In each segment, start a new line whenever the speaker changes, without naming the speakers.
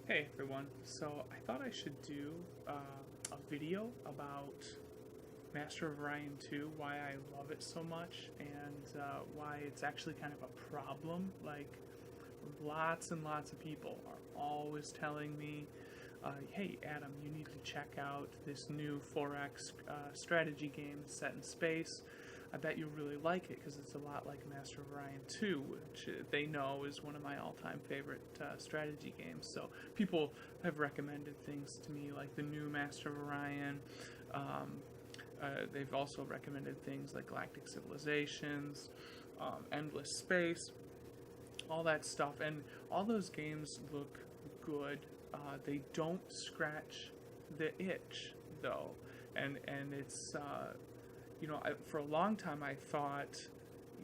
Hey everyone, so I thought I should do a video about Master of Orion 2, why I love it so much, and why it's actually kind of a problem. Like, lots and lots of people are always telling me, hey Adam, you need to check out this new 4X strategy game set in space. I bet you'll really like it because it's a lot like Master of Orion 2, which they know is one of my all-time favorite strategy games. So people have recommended things to me like the new Master of Orion. They've also recommended things like Galactic Civilizations, Endless Space, all that stuff. And all those games look good. They don't scratch the itch, though. And it's... for a long time I thought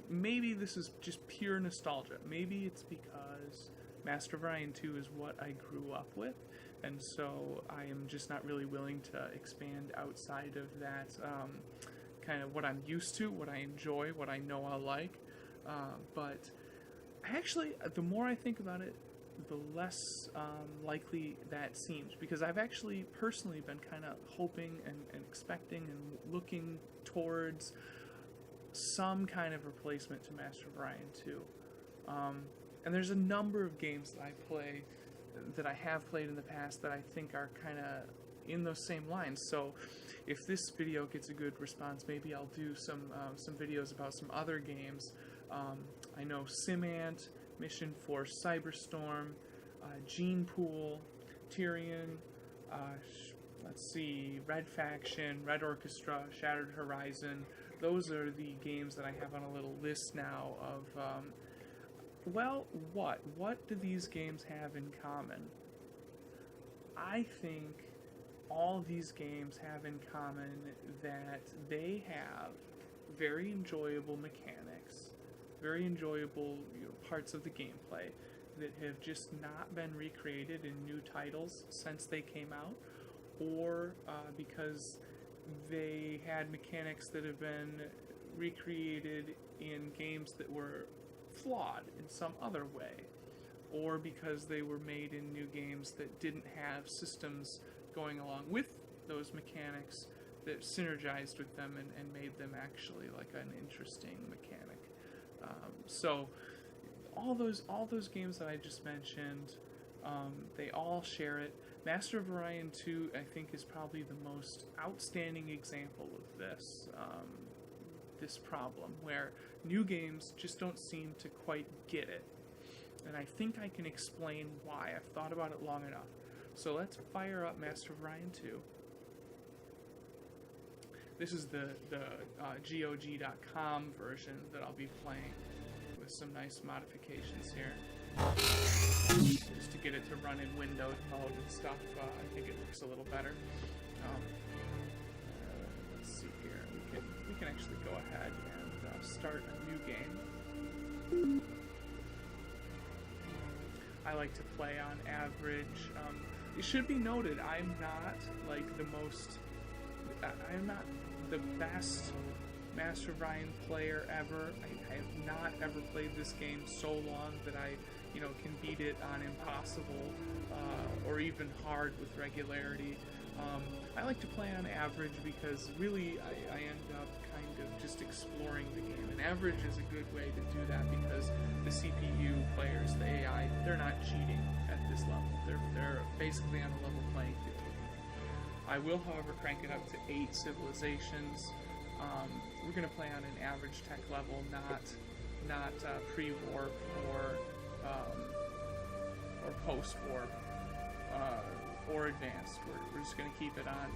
maybe this is just pure nostalgia. Maybe it's because Master of Orion 2 is what I grew up with, and so I am just not really willing to expand outside of that kind of what I'm used to, what I enjoy, what I know I'll like. But actually, the more I think about it, the less likely that seems, because I've actually personally been kind of hoping and expecting and looking towards some kind of replacement to Master of Orion 2. And there's a number of games that I play, that I have played in the past, that I think are kind of in those same lines. So if this video gets a good response, maybe I'll do some videos about some other games. I know Simant, Mission Force Cyberstorm, Gene Pool, Tyrion, let's see, Red Faction, Red Orchestra, Shattered Horizon. Those are the games that I have on a little list now of, well, what do these games have in common? I think all these games have in common that they have very enjoyable mechanics, very enjoyable parts of the gameplay that have just not been recreated in new titles since they came out, or because they had mechanics that have been recreated in games that were flawed in some other way, or because they were made in new games that didn't have systems going along with those mechanics that synergized with them and made them actually like an interesting mechanic. So all those games that I just mentioned, they all share it. Master of Orion 2, I think, is probably the most outstanding example of this this problem, where new games just don't seem to quite get it. And I think I can explain why. I've thought about it long enough. So let's fire up Master of Orion 2. This is the GOG.com version that I'll be playing, with some nice modifications here. Just to get it to run in Windows mode and stuff, I think it looks a little better. Let's see here. We can actually go ahead and start a new game. I like to play on average. It should be noted, I'm not like I'm not the best Master of Orion player ever. I have not ever played this game so long that I, can beat it on impossible or even hard with regularity. I like to play on average because really I end up kind of just exploring the game. And average is a good way to do that because the CPU players, the AI, they're not cheating at this level. They're basically on a level playing field. I will, however, crank it up to 8 civilizations. We're going to play on an average tech level, not pre-warp or post-warp or advanced. We're just going to keep it on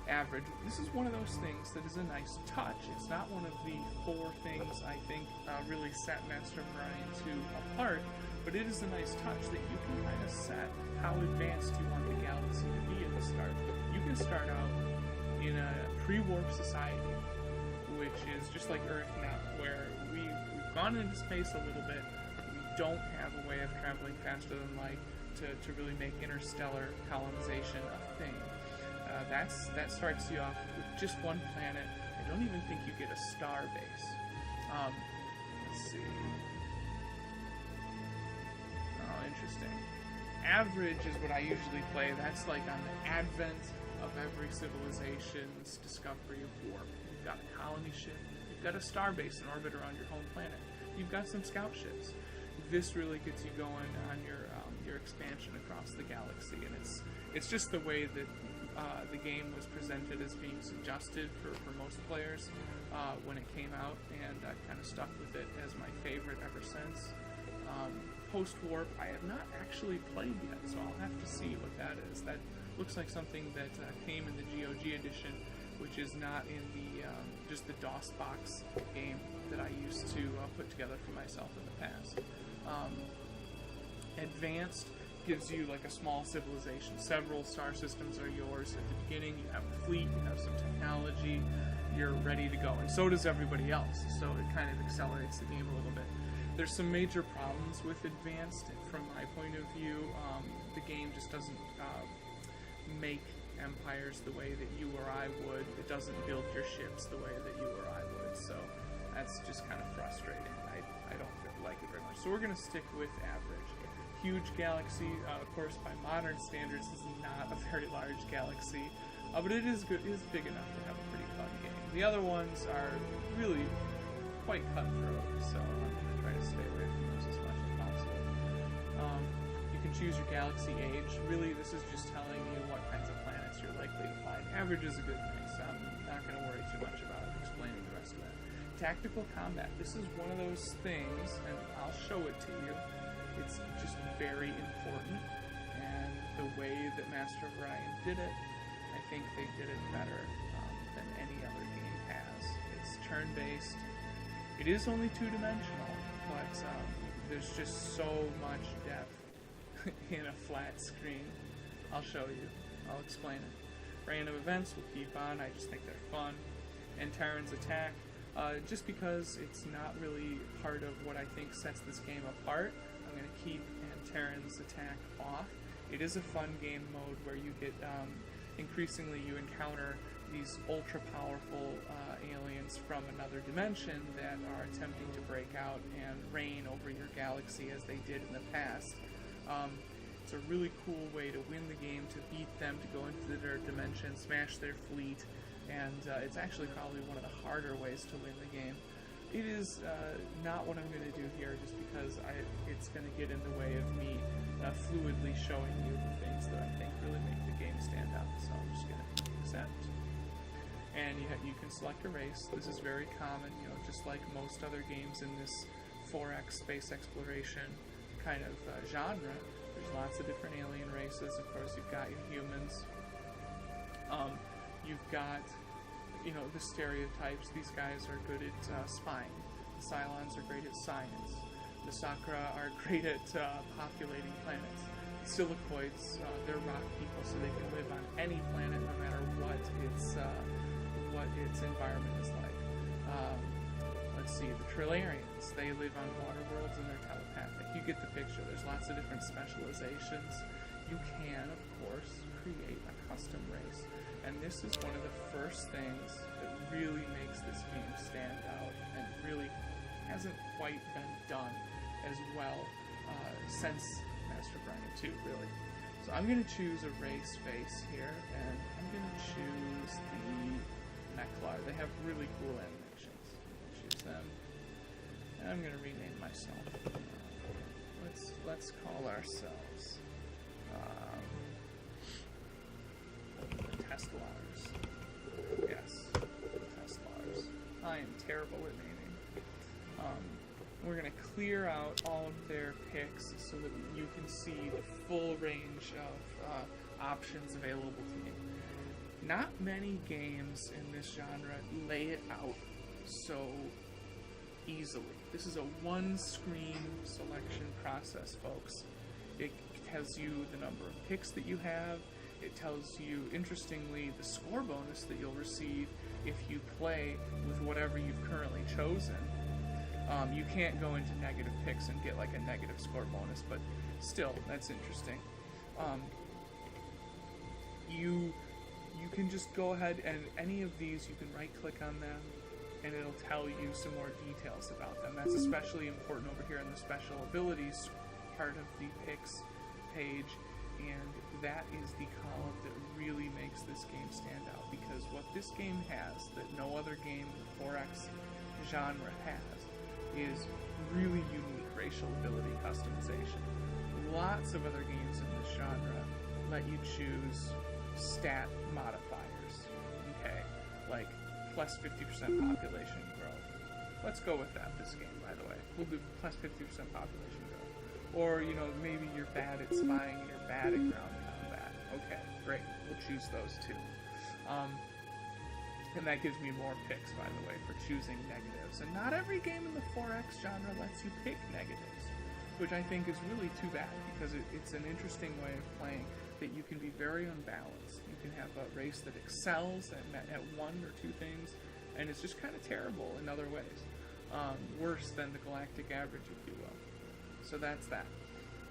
average. This is one of those things that is a nice touch. It's not one of the 4 things I think really set Master of Orion 2 apart, but it is a nice touch that you can kind of set how advanced you want the galaxy to be at the start. You can start out in a pre-warp society, which is just like Earth now, where we've gone into space a little bit. We don't have a way of traveling faster than light to really make interstellar colonization a thing. That starts you off with just one planet. I don't even think you get a star base. Let's see. Oh, interesting. Average is what I usually play. That's like on the advent of every civilization's discovery of warp. You've got a colony ship, you've got a starbase in orbit around your home planet, you've got some scout ships. This really gets you going on your expansion across the galaxy, and it's just the way that the game was presented as being suggested for most players when it came out, and I've kind of stuck with it as my favorite ever since. Post-warp, I have not actually played yet, so I'll have to see what that is. That looks like something that came in the GOG edition, which is not in the just the DOS box game that I used to put together for myself in the past. Advanced gives you like a small civilization. Several star systems are yours. At the beginning, you have a fleet, you have some technology, you're ready to go, and so does everybody else. So it kind of accelerates the game a little bit. There's some major problems with Advanced from my point of view. The game just doesn't make empires the way that you or I would. It doesn't build your ships the way that you or I would. So that's just kind of frustrating. I don't like it very much. So we're going to stick with average. Huge galaxy, of course, by modern standards, is not a very large galaxy, but it is good. It is big enough to have a pretty fun game. The other ones are really quite cutthroat, so I'm going to try to stay away from those as much as possible. You can choose your galaxy age. Really, this is just telling you what kinds of planets you're likely to find. Average is a good thing, so I'm not going to worry too much about explaining the rest of that. Tactical combat. This is one of those things, and I'll show it to you. It's just very important, and the way that Master of Orion did it, I think they did it better than any other game has. It's turn-based. It is only two-dimensional, but there's just so much depth in a flat screen. I'll show you. I'll explain it. Random events will keep on. I just think they're fun. And Terran's attack, just because it's not really part of what I think sets this game apart, I'm going to keep Terran's attack off. It is a fun game mode where you get, increasingly you encounter these ultra-powerful aliens from another dimension that are attempting to break out and reign over your galaxy as they did in the past. It's a really cool way to win the game, to beat them, to go into their dimension, smash their fleet, and it's actually probably one of the harder ways to win the game. It is not what I'm going to do here, just because it's going to get in the way of me fluidly showing you the things that I think really make the game stand out. So I'm just going to accept. And you can select a race. This is very common, just like most other games in this 4X space exploration kind of genre. There's lots of different alien races. Of course, you've got your humans. You've got the stereotypes. These guys are good at spying. The Cylons are great at science. The Sakura are great at populating planets. The Silicoids, they're rock people, so they can live on any planet no matter what its environment is like. Let's see, the Trilarians, they live on water worlds and they're telepathic. You get the picture. There's lots of different specializations. You can, of course, create a custom race. And this is one of the first things that really makes this game stand out, and really hasn't quite been done as well since Master of Orion 2, really. So I'm going to choose a race face here, and I'm going to choose the Mechlar. They have really cool animations. Choose them. And I'm going to rename myself. Let's call ourselves Teslars. Yes, Teslars. I am terrible at naming. We're going to clear out all of their picks so that you can see the full range of options available to you. Not many games in this genre lay it out so easily. This is a one-screen selection process, folks. It tells you the number of picks that you have. It tells you, interestingly, the score bonus that you'll receive if you play with whatever you've currently chosen. You can't go into negative picks and get like a negative score bonus, but still, that's interesting. You can just go ahead and any of these, you can right-click on them, and it'll tell you some more details about them. That's especially important over here in the special abilities part of the picks page, and that is the column that really makes this game stand out, because what this game has that no other game in the 4X genre has is really unique racial ability customization. Lots of other games in this genre let you choose stat modifiers, okay, like plus 50% population growth. Let's go with that this game, by the way. We'll do plus 50% population growth. Or, you know, maybe you're bad at spying and you're bad at ground combat. Okay, great. We'll choose those two. And that gives me more picks, by the way, for choosing negatives. And not every game in the 4X genre lets you pick negatives, which I think is really too bad, because it's an interesting way of playing that you can be very unbalanced. You can have a race that excels at one or two things, and it's just kind of terrible in other ways. Worse than the galactic average, if you will. So that's that.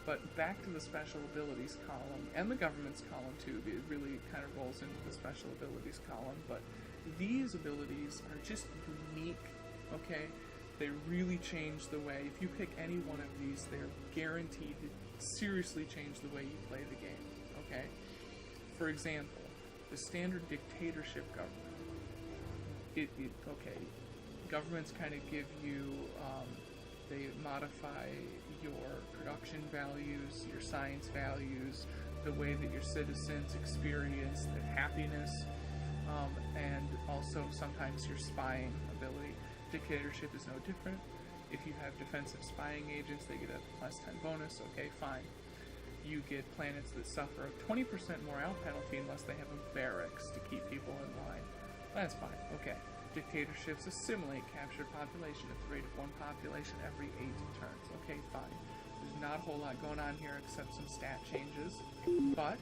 But back to the special abilities column, and the government's column too. It really kind of rolls into the special abilities column, but these abilities are just unique, okay? They really change the way, if you pick any one of these, they're guaranteed to seriously change the way you play the game, okay? For example, the standard dictatorship government, okay, governments kind of give you, they modify your production values, your science values, the way that your citizens experience their happiness, and also sometimes your spying ability. Dictatorship is no different. If you have defensive spying agents, they get a plus 10 bonus. Okay, fine. You get planets that suffer a 20% morale penalty unless they have a barracks to keep people in line. That's fine. Okay. Dictatorships assimilate captured population at the rate of one population every 8 turns. Okay, fine. There's not a whole lot going on here except some stat changes. But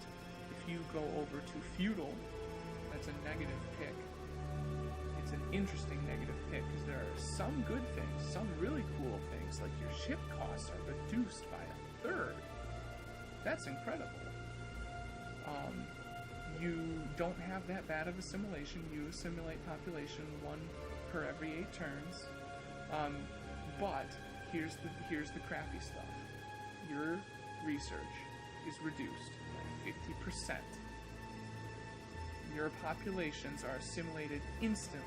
if you go over to feudal, that's a negative pick. It's an interesting negative pick because there are some good things, some really cool things, like your ship costs are reduced by a third. That's incredible. You don't have that bad of assimilation. You assimilate population 1 per every 8 turns. But here's the crappy stuff. Your research is reduced by 50%. Your populations are assimilated instantly,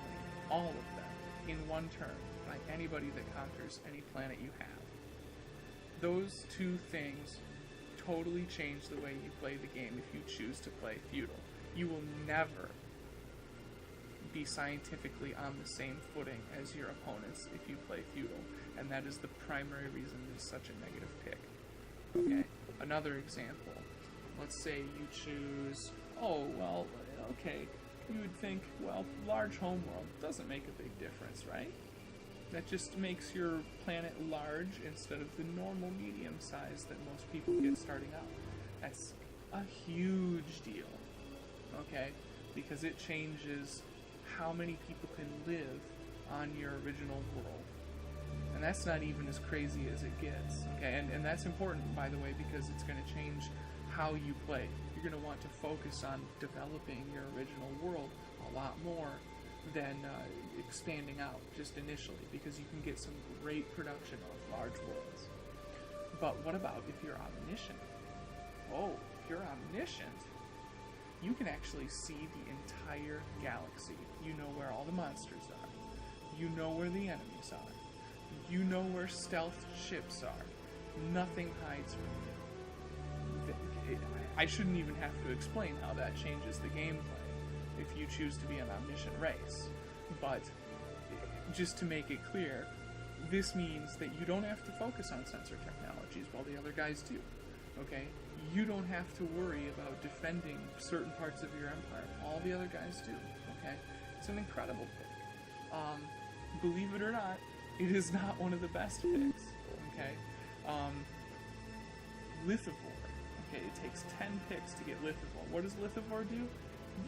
all of them, in 1 turn by anybody that conquers any planet you have. Those two things totally change the way you play the game if you choose to play feudal. You will never be scientifically on the same footing as your opponents if you play feudal, and that is the primary reason it's such a negative pick. Okay, another example. Let's say you choose, oh, well, okay, you would think, well, large homeworld doesn't make a big difference, right? That just makes your planet large instead of the normal medium size that most people get starting out. That's a huge deal, okay? Because it changes how many people can live on your original world. And that's not even as crazy as it gets, okay? And that's important, by the way, because it's going to change how you play. You're going to want to focus on developing your original world a lot more than expanding out just initially, because you can get some great production of large worlds. But what about if you're omniscient? Oh, if you're omniscient, you can actually see the entire galaxy. You know where all the monsters are. You know where the enemies are. You know where stealth ships are. Nothing hides from you. I shouldn't even have to explain how that changes the gameplay if you choose to be an omniscient race. But just to make it clear, this means that you don't have to focus on sensor technologies while the other guys do. Okay? You don't have to worry about defending certain parts of your empire. All the other guys do. Okay? It's an incredible pick. Believe it or not, it is not one of the best picks. Okay? Lithivore. Okay, it takes 10 picks to get Lithivore. What does Lithivore do?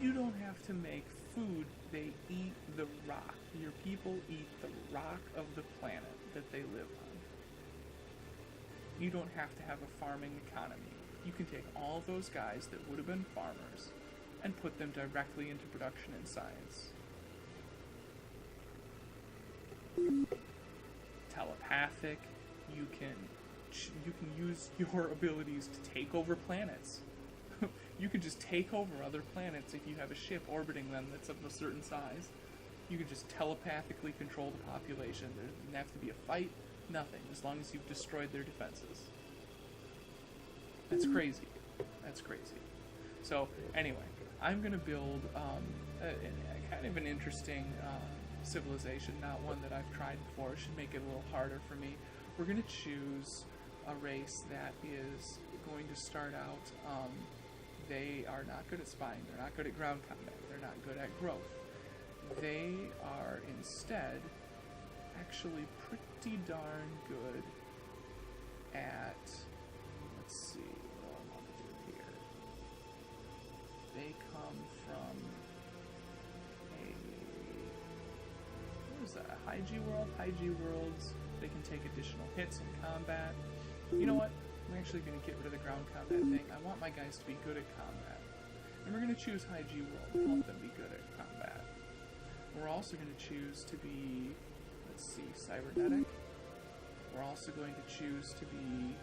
You don't have to make food. They eat the rock. Your people eat the rock of the planet that they live on. You don't have to have a farming economy. You can take all those guys that would have been farmers and put them directly into production and science. Telepathic. You can you can use your abilities to take over planets. You can just take over other planets if you have a ship orbiting them that's of a certain size. You can just telepathically control the population. There doesn't have to be a fight, nothing, as long as you've destroyed their defenses. That's crazy. That's crazy. So, anyway, I'm going to build a kind of an interesting civilization, not one that I've tried before. It should make it a little harder for me. We're going to choose a race that is going to start out, they are not good at spying, they're not good at ground combat, they're not good at growth. They are instead actually pretty darn good at, let's see, what I want to do here. They come from what is that, a high G world? High G worlds, they can take additional hits in combat. You know what? I'm actually going to get rid of the ground combat thing. I want my guys to be good at combat. And we're going to choose High G World to help them be good at combat. We're also going to choose to be, let's see, cybernetic. We're also going to choose to be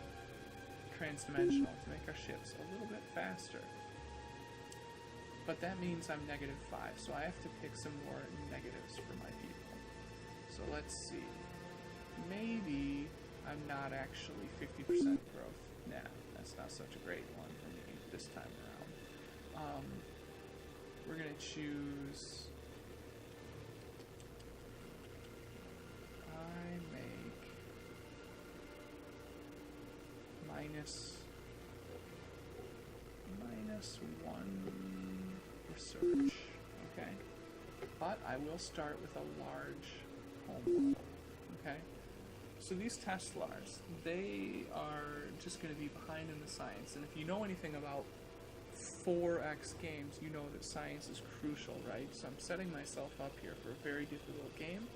transdimensional to make our ships a little bit faster. But that means I'm -5, so I have to pick some more negatives for my people. So let's see. Maybe I'm not actually 50% growth. Nah, that's not such a great one for me this time around. We're going to choose... I make -1 research. Okay. But I will start with a large home world. Okay. So these Teslars, they are just going to be behind in the science. And if you know anything about 4X games, you know that science is crucial, right? So I'm setting myself up here for a very difficult game.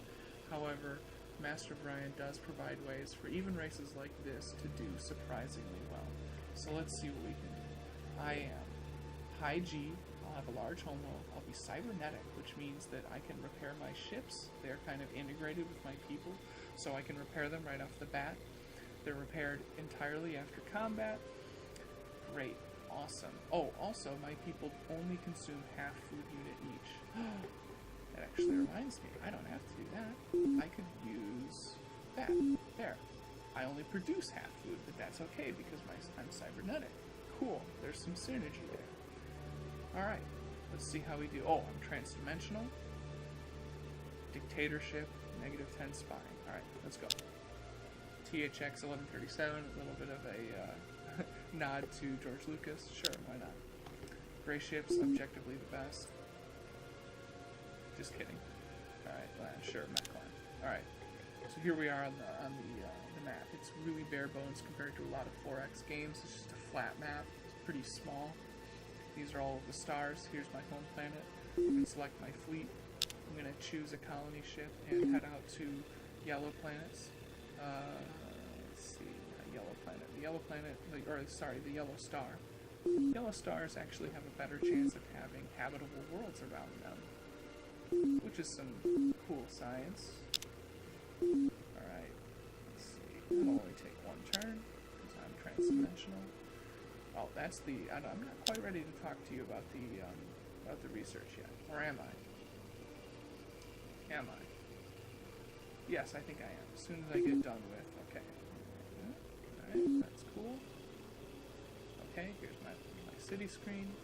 However, Master of Orion does provide ways for even races like this to do surprisingly well. So let's see what we can do. I am High G. I'll have a large home world. I'll be cybernetic, which means that I can repair my ships. They're kind of integrated with my people, so I can repair them right off the bat. They're repaired entirely after combat. Great. Awesome. Oh, also, my people only consume half food unit each. That actually reminds me, I don't have to do that. I could use that. There. I only produce half food, but that's okay because I'm cybernetic. Cool. There's some synergy there. Alright. Let's see how we do. Oh, I'm transdimensional. Dictatorship. -10 spying. Alright, let's go. THX 1137, a little bit of a nod to George Lucas. Sure, why not? Gray ships, objectively the best. Just kidding. Alright, sure, Mechline. Alright, so here we are on the map. It's really bare bones compared to a lot of 4X games. It's just a flat map. It's pretty small. These are all of the stars. Here's my home planet. I can select my fleet. I'm going to choose a colony ship and head out to yellow planets. Let's see, yellow planet. The yellow planet, the yellow star. Yellow stars actually have a better chance of having habitable worlds around them, which is some cool science. Alright, let's see. It'll only take one turn, because I'm transdimensional. Oh, that's the... I'm not quite ready to talk to you about the research yet. Or am I? Am I? Yes, I think I am. As soon as I get done with... Okay. Alright, that's cool. Okay, here's my city screen.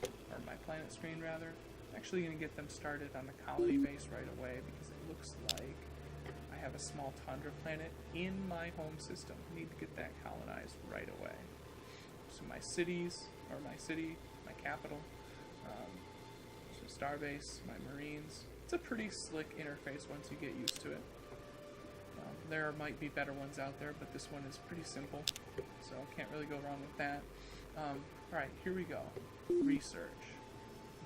Or my planet screen, rather. I'm actually going to get them started on the colony base right away, because it looks like I have a small tundra planet in my home system. I need to get that colonized right away. So my cities, or my city, my capital, so starbase, my marines. It's a pretty slick interface once you get used to it. There might be better ones out there, but this one is pretty simple, so can't really go wrong with that. Alright, here we go. Research.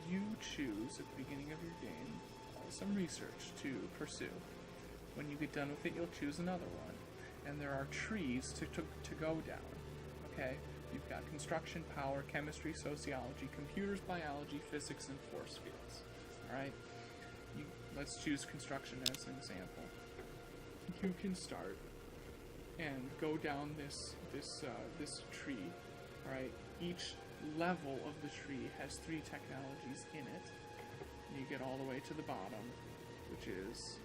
You choose at the beginning of your game some research to pursue. When you get done with it, you'll choose another one. And there are trees to go down. Okay? You've got construction, power, chemistry, sociology, computers, biology, physics, and force fields. Alright? Let's choose construction as an example. You can start and go down this tree. All right, each level of the tree has 3 technologies in it. And you get all the way to the bottom, which is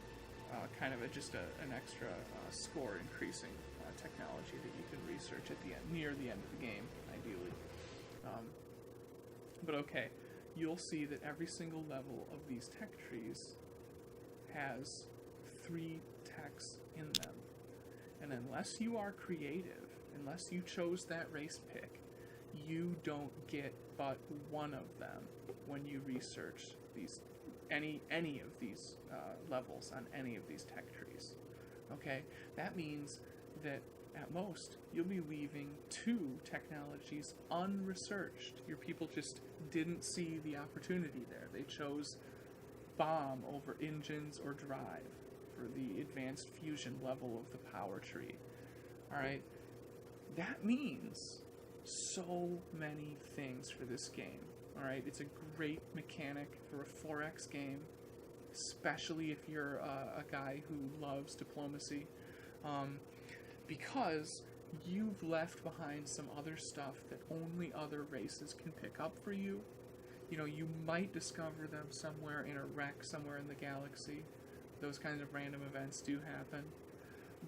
kind of just an extra score increasing technology that you can research at the end, near the end of the game, ideally. But okay, you'll see that every single level of these tech trees has 3 techs in them. And unless you are creative, unless you chose that race pick, you don't get but one of them when you research these any of these levels on any of these tech trees. Okay, that means that at most you'll be leaving 2 technologies unresearched. Your people just didn't see the opportunity there. They chose bomb over engines or drive for the advanced fusion level of the power tree. Alright, that means so many things for this game. Alright, it's a great mechanic for a 4X game, especially if you're a guy who loves diplomacy, because you've left behind some other stuff that only other races can pick up for you. You know, you might discover them somewhere in a wreck somewhere in the galaxy. Those kinds of random events do happen.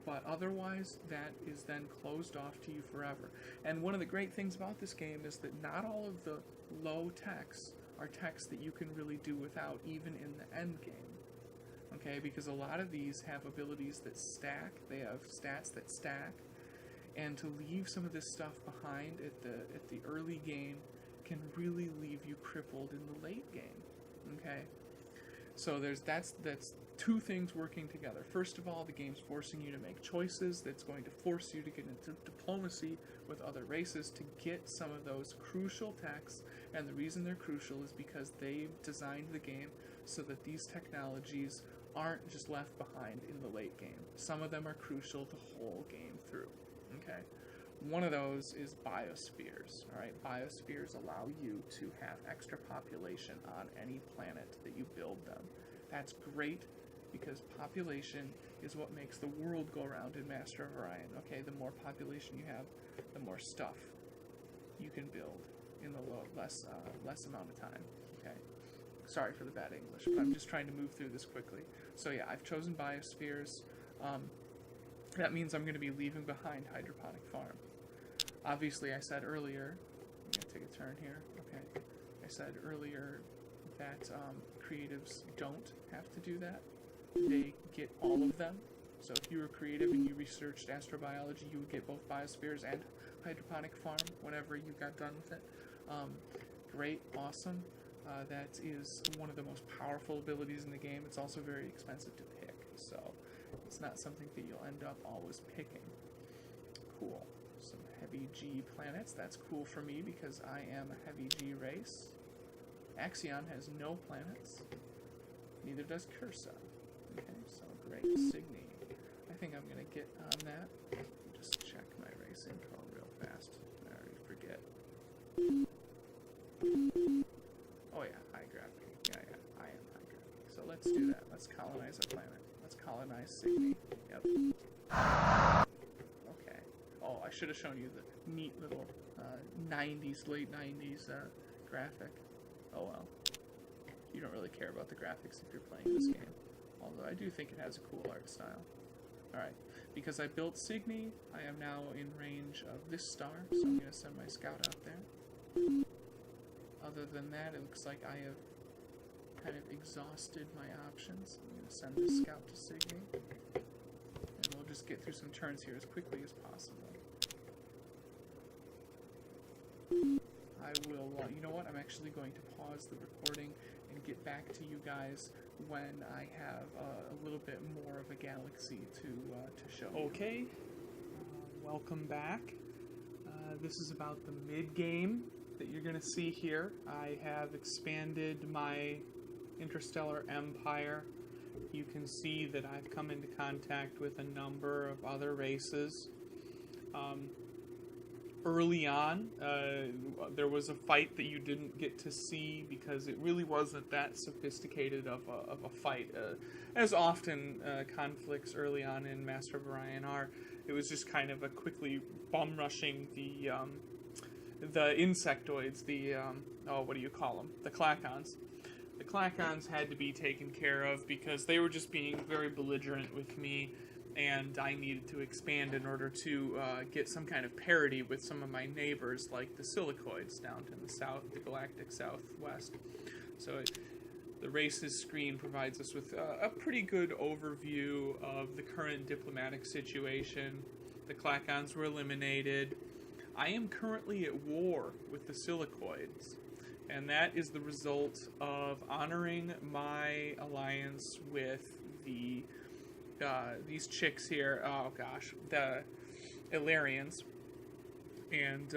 But otherwise, that is then closed off to you forever. And one of the great things about this game is that not all of the low techs are techs that you can really do without, even in the end game. Okay, because a lot of these have abilities that stack, they have stats that stack, and to leave some of this stuff behind at the early game can really leave you crippled in the late game. Okay? So that's 2 things working together. First of all, the game's forcing you to make choices that's going to force you to get into diplomacy with other races to get some of those crucial techs, and the reason they're crucial is because they've designed the game so that these technologies aren't just left behind in the late game. Some of them are crucial the whole game through. Okay? One of those is biospheres. Alright, biospheres allow you to have extra population on any planet that you build them. That's great because population is what makes the world go around in Master of Orion. Okay, the more population you have, the more stuff you can build in the less amount of time. Okay, sorry for the bad English, but I'm just trying to move through this quickly. So yeah, I've chosen biospheres. That means I'm going to be leaving behind hydroponic farm. Obviously, I said earlier, I'm going to take a turn here. Okay, I said earlier that creatives don't have to do that. They get all of them. So if you were creative and you researched astrobiology, you would get both biospheres and hydroponic farm whenever you got done with it. Great, awesome. That is one of the most powerful abilities in the game. It's also very expensive to pick, so it's not something that you'll end up always picking. Cool. Some heavy G planets. That's cool for me because I am a heavy G race. Axion has no planets. Neither does Cursa. Okay, so great. Signy. I think I'm going to get on that. Just check my race info real fast. I already forget. Oh yeah, high gravity. Yeah, I am high gravity. So let's do that. Let's colonize a planet. Let's colonize Signy. Yep. Okay. Oh, I should have shown you the neat little 90s, late 90s graphic. Oh well. You don't really care about the graphics if you're playing this game. Although I do think it has a cool art style. Alright, because I built Signy, I am now in range of this star, so I'm going to send my scout out there. Other than that, it looks like I have kind of exhausted my options. I'm going to send this scout to Signy, and we'll just get through some turns here as quickly as possible. I will, you know what, I'm actually going to pause the recording and get back to you guys when I have a little bit more of a galaxy to show you. Okay, welcome back. This is about the mid-game that you're going to see here. I have expanded my interstellar empire. You can see that I've come into contact with a number of other races. early on, there was a fight that you didn't get to see because it really wasn't that sophisticated of a fight. As often conflicts early on in Master of Orion are, it was just kind of a quickly bum rushing the insectoids, what do you call them? The Clacons. The Clacons had to be taken care of because they were just being very belligerent with me, and I needed to expand in order to get some kind of parity with some of my neighbors, like the Silicoids down in the south, the galactic southwest. So the races screen provides us with a pretty good overview of the current diplomatic situation. The Clacons were eliminated. I am currently at war with the Silicoids, and that is the result of honoring my alliance with these chicks here. Oh gosh, the Illyrians, and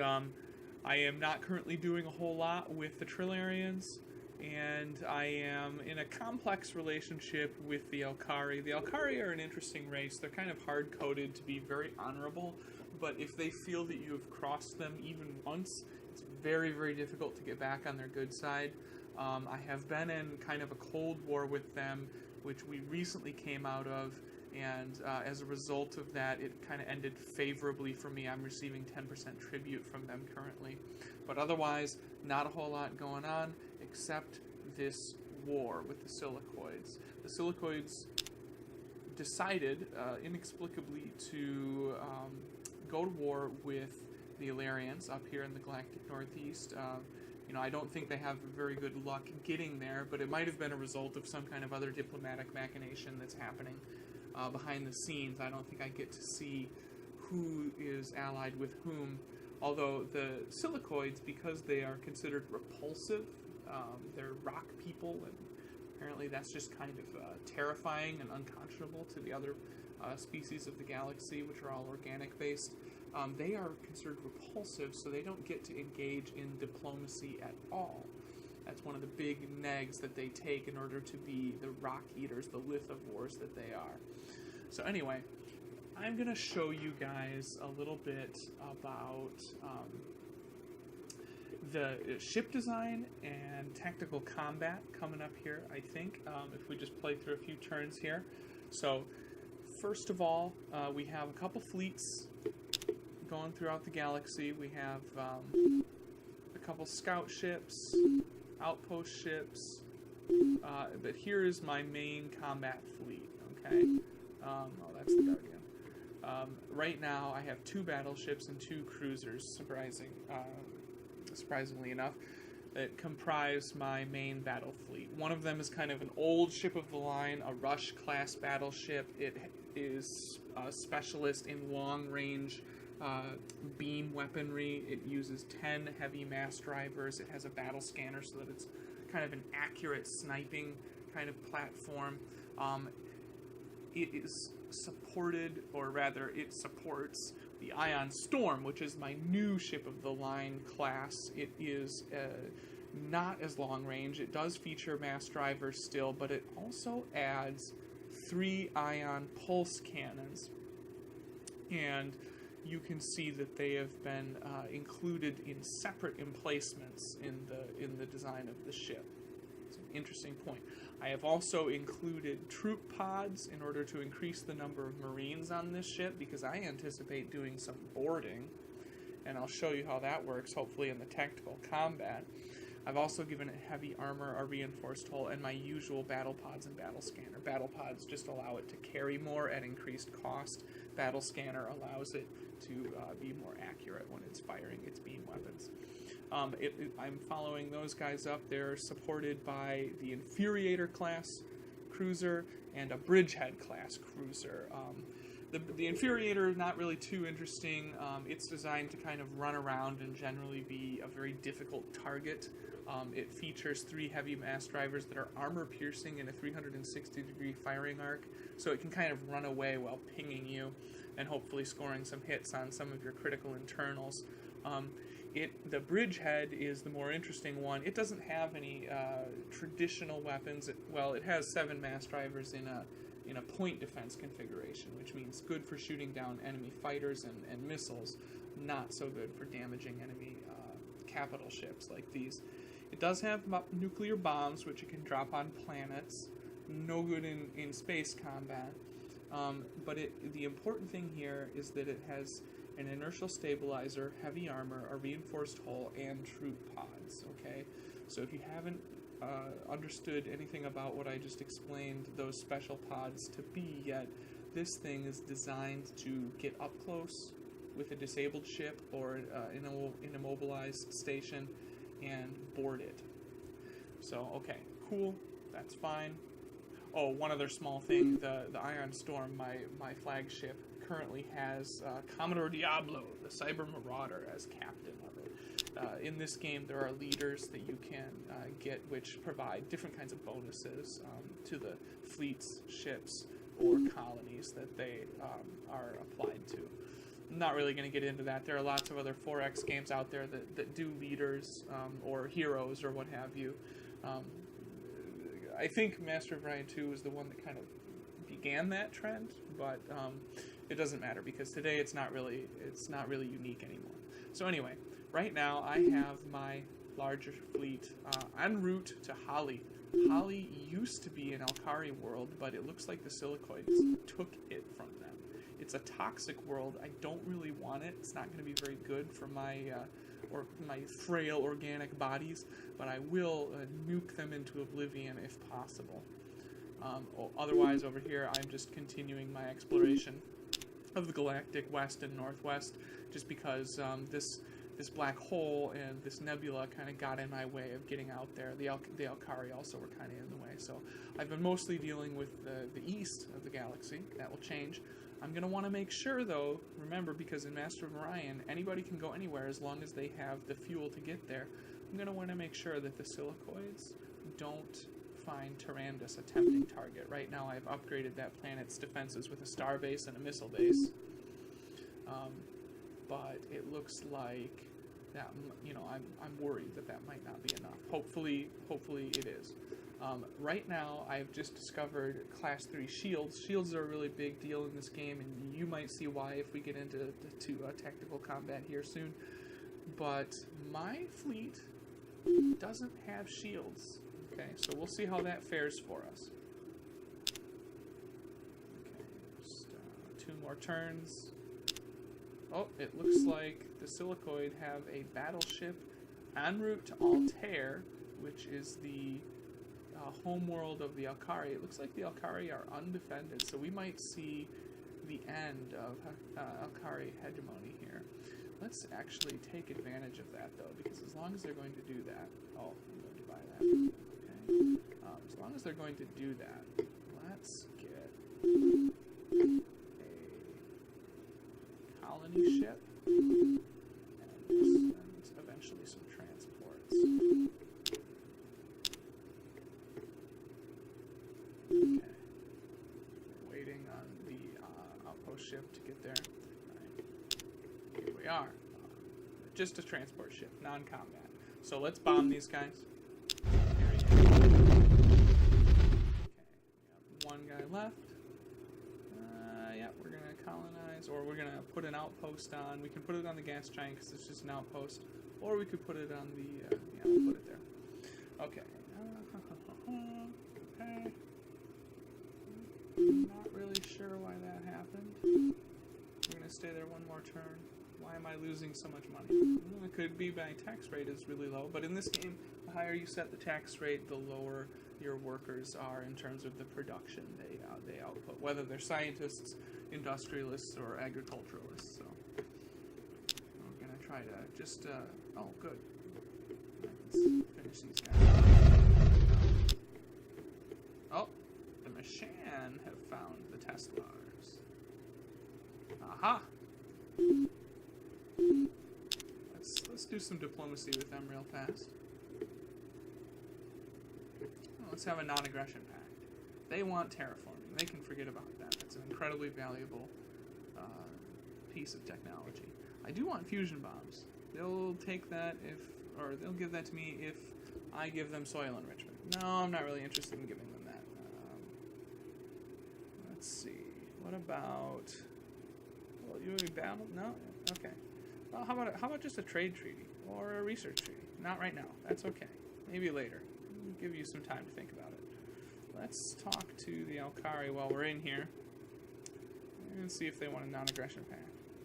I am not currently doing a whole lot with the Trillarians, and I am in a complex relationship with the Elkari. The Elkari are an interesting race. They're kind of hard-coded to be very honorable, but if they feel that you have crossed them even once, it's very, very difficult to get back on their good side. I have been in kind of a cold war with them, which we recently came out of, and as a result of that, it kind of ended favorably for me. I'm receiving 10% tribute from them currently. But otherwise, not a whole lot going on, except this war with the Silicoids. The Silicoids decided, inexplicably, to go to war with the Illyrians up here in the Galactic Northeast. I don't think they have very good luck getting there, but it might have been a result of some kind of other diplomatic machination that's happening behind the scenes. I don't think I get to see who is allied with whom, although the Silicoids, because they are considered repulsive, they're rock people, and apparently that's just kind of terrifying and unconscionable to the other species of the galaxy, which are all organic-based. They are considered repulsive, so they don't get to engage in diplomacy at all. That's one of the big negs that they take in order to be the rock eaters, the lithivores that they are. So anyway, I'm going to show you guys a little bit about the ship design and tactical combat coming up here, I think, if we just play through a few turns here. So, first of all, we have a couple fleets going throughout the galaxy. We have a couple scout ships, outpost ships, but here is my main combat fleet, okay? Oh, that's the Guardian. Right now, I have 2 battleships and 2 cruisers, surprisingly enough, that comprise my main battle fleet. One of them is kind of an old ship of the line, a Rush-class battleship. It is a specialist in long-range beam weaponry. It uses 10 heavy mass drivers. It has a battle scanner so that it's kind of an accurate sniping kind of platform. It is supported, or rather, it supports the Ion Storm, which is my new ship of the line class. It is not as long range. It does feature mass drivers still, but it also adds 3 Ion pulse cannons. And you can see that they have been included in separate emplacements in the design of the ship. It's an interesting point. I have also included troop pods in order to increase the number of Marines on this ship, because I anticipate doing some boarding, and I'll show you how that works, hopefully in the tactical combat. I've also given it heavy armor, a reinforced hull, and my usual battle pods and battle scanner. Battle pods just allow it to carry more at increased cost. Battle scanner allows it to be more accurate when it's firing its beam weapons. I'm following those guys up. They're supported by the Infuriator class cruiser and a Bridgehead class cruiser. The Infuriator is not really too interesting. It's designed to kind of run around and generally be a very difficult target. It features 3 heavy mass drivers that are armor-piercing in a 360-degree firing arc, so it can kind of run away while pinging you and hopefully scoring some hits on some of your critical internals. The Bridgehead is the more interesting one. It doesn't have any traditional weapons. It has 7 mass drivers in a point defense configuration, which means good for shooting down enemy fighters and missiles. not so good for damaging enemy capital ships like these. It does have nuclear bombs, which it can drop on planets. No good in space combat. But the important thing here is that it has an inertial stabilizer, heavy armor, a reinforced hull, and troop pods, okay? So if you haven't understood anything about what I just explained those special pods to be yet, this thing is designed to get up close with a disabled ship or in an immobilized station and board it. So, okay, cool, that's fine. Oh, one other small thing, the Ion Storm, my flagship, currently has Commodore Diablo, the Cyber Marauder, as captain of it. In this game, there are leaders that you can get which provide different kinds of bonuses to the fleets, ships, or colonies that they are applied to. I'm not really going to get into that. There are lots of other 4X games out there that do leaders or heroes or what have you. I think Master of Orion 2 was the one that kind of began that trend, but it doesn't matter because today it's not really unique anymore. So anyway, right now I have my larger fleet en route to Holly. Holly used to be an Alkari world, but it looks like the Silicoids took it from them. It's a toxic world. I don't really want it. It's not going to be very good for my frail organic bodies, but I will nuke them into oblivion if possible. Otherwise, over here, I'm just continuing my exploration of the galactic west and northwest, just because this black hole and this nebula kind of got in my way of getting out there. The Alkari also were kind of in the way, so I've been mostly dealing with the east of the galaxy. That will change. I'm going to want to make sure, though, remember, because in Master of Orion, anybody can go anywhere as long as they have the fuel to get there. I'm going to want to make sure that the Silicoids don't find Tyrannus a tempting target. Right now, I've upgraded that planet's defenses with a star base and a missile base. But it looks like that, I'm worried that might not be enough. Hopefully it is. Right now, I've just discovered Class 3 shields. Shields are a really big deal in this game, and you might see why if we get into tactical combat here soon. But my fleet doesn't have shields. Okay, so we'll see how that fares for us. Okay, just 2 more turns. Oh, it looks like the Silicoid have a battleship en route to Altair, which is the homeworld of the Alkari. It looks like the Alkari are undefended, so we might see the end of Alkari hegemony here. Let's actually take advantage of that, though, because as long as they're going to do that... Oh, I'm going to buy that. Okay. As long as they're going to do that, let's get a colony ship and eventually some transports. Okay. We're waiting on the outpost ship to get there. Right. Here we are. Just a transport ship, non-combat. So let's bomb these guys. There we go. Okay, we have 1 guy left. Yeah, we're going to colonize, or we're going to put an outpost on. We can put it on the gas giant because it's just an outpost. Or we could put it on the, yeah, we'll put it there. Okay. Okay. Not really sure why that happened. We're going to stay there 1 more turn. Why am I losing so much money? Well, it could be my tax rate is really low, but in this game, the higher you set the tax rate, the lower your workers are in terms of the production they output, whether they're scientists, industrialists, or agriculturalists. So we're going to try to just, oh, good. Let's finish these guys. Oh, the Mashan have found the Templars. Aha! Let's do some diplomacy with them real fast. Oh, let's have a non-aggression pact. They want terraforming. They can forget about that. That's an incredibly valuable piece of technology. I do want fusion bombs. They'll take that or they'll give that to me if I give them soil enrichment. No, I'm not really interested in giving them that. Let's see. What about... Well, you battle? No? Okay. Well, how about just a trade treaty or a research treaty? Not right now. That's okay. Maybe later. We'll give you some time to think about it. Let's talk to the Alkari while we're in here and see if they want a non-aggression pact.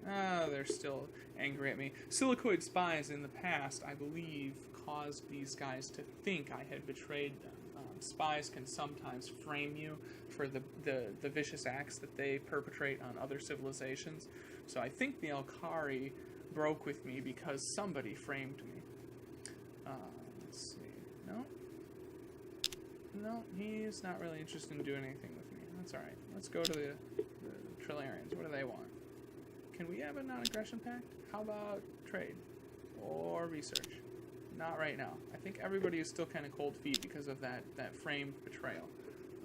Ah, they're still angry at me. Silicoid spies in the past, I believe, caused these guys to think I had betrayed them. Spies can sometimes frame you for the vicious acts that they perpetrate on other civilizations. So I think the Alkari broke with me because somebody framed me. Let's see. No, he's not really interested in doing anything with me. That's alright. Let's go to the Trillarians. What do they want? Can we have a non-aggression pact? How about trade? Or research? Not right now. I think everybody is still kind of cold feet because of that framed betrayal.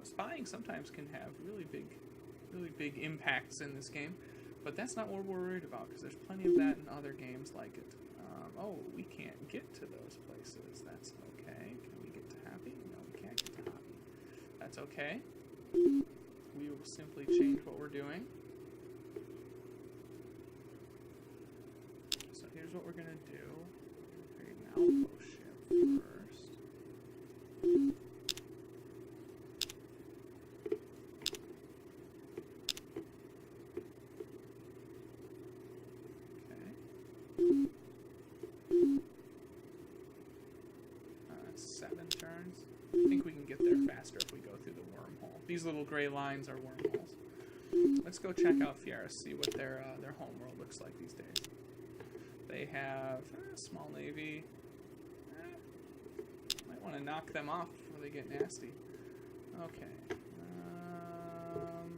Spying sometimes can have really big impacts in this game, but that's not what we're worried about because there's plenty of that in other games like it. Oh, we can't get to those places. That's okay. Can we get to Happy? No, we can't get to Happy. That's okay. We will simply change what we're doing. So here's what we're going to do. Create an outpost ship first. Okay. That's 7 turns. I think we can get there faster if we go through the wormhole. These little gray lines are wormholes. Let's go check out Fiera, see what their homeworld looks like these days. They have a small navy. Might want to knock them off before they get nasty. Okay.